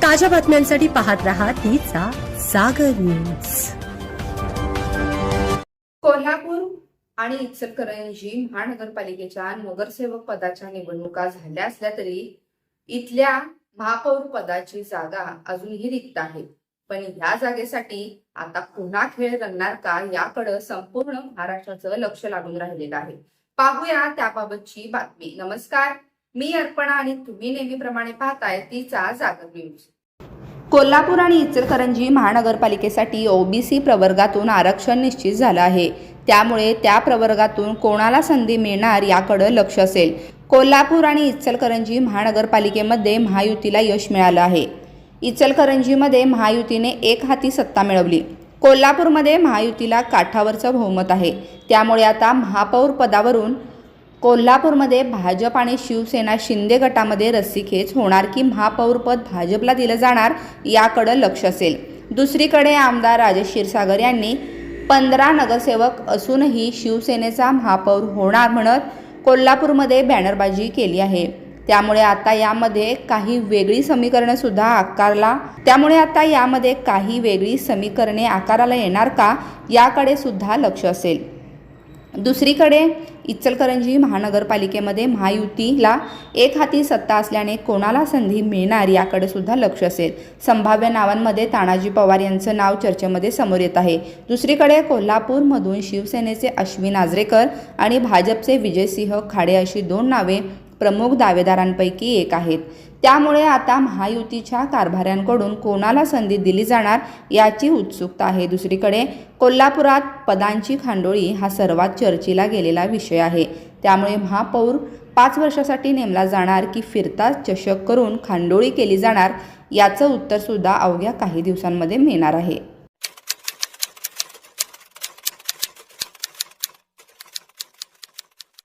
ताज्या बातम्यांसाठी पाहत रहा तिचा सागर न्यूज। कोल्हापूर आणि इचलकरंजी महानगरपालिकेच्या नगरसेवक पदाच्या निवडणुका झाल्या असल्या तरी इथल्या महापौर पदाची जागा अजूनही रिक्त आहे। पण या जागेसाठी आता पुन्हा खेळ रंगणार का याकडे संपूर्ण महाराष्ट्राचं लक्ष लागून राहिलेलं आहे। पाहूया त्याबाबतची बातमी। नमस्कार, मी अर्पणा आणि तुम्ही नेहमीप्रमाणे पाहताय तिचा जागर न्यूज। कोल्हापूर आणि इचलकरंजी महानगरपालिकेसाठी ओबीसी प्रवर्गातून आरक्षण निश्चित झालं आहे। त्यामुळे त्या प्रवर्गातून कोणाला संधी मिळणार याकडे लक्ष असेल। कोल्हापूर आणि इचलकरंजी महानगरपालिकेमध्ये महायुतीला यश मिळालं आहे। इचलकरंजीमध्ये महायुतीने एक हाती सत्ता मिळवली। कोल्हापूरमध्ये महायुतीला काठावरचं बहुमत आहे। त्यामुळे आता महापौर पदावरून कोल्हापूरमध्ये भाजप आणि शिवसेना शिंदे गटामध्ये रस्सीखेच होणार की महापौरपद भाजपला दिलं जाणार याकडे लक्ष असेल। दुसरीकडे आमदार राजेश क्षीरसागर यांनी 15 नगरसेवक असूनही शिवसेनेचा महापौर होणार म्हणत कोल्हापूरमध्ये बॅनरबाजी केली आहे। त्यामुळे आता यामध्ये काही वेगळी समीकरणे आकाराला येणार का याकडे सुद्धा लक्ष असेल। दुसरीकडे इचलकरंजी महानगरपालिकेमध्ये महायुतीला एक हाती सत्ता असल्याने कोणाला संधी मिळणार याकडे सुद्धा लक्ष असेल। संभाव्य नावांमध्ये तानाजी पवार यांचं नाव चर्चेमध्ये समोर येत आहे। दुसरीकडे कोल्हापूरमधून शिवसेनेचे अश्विन आजरेकर आणि भाजपचे विजयसिंह खाडे अशी 2 नावे प्रमुख दावेदारांपैकी एक आहेत। त्यामुळे आता महायुतीच्या कारभाऱ्यांकडून कोणाला संधी दिली जाणार याची उत्सुकता आहे। दुसरीकडे कोल्हापुरात पदांची खांडोळी हा सर्वात चर्चेला गेलेला विषय आहे। त्यामुळे महापौर 5 वर्षासाठी नेमला जाणार की फिरता चषक करून खांडोळी केली जाणार याचं उत्तर सुद्धा अवघ्या काही दिवसांमध्ये मिळणार आहे।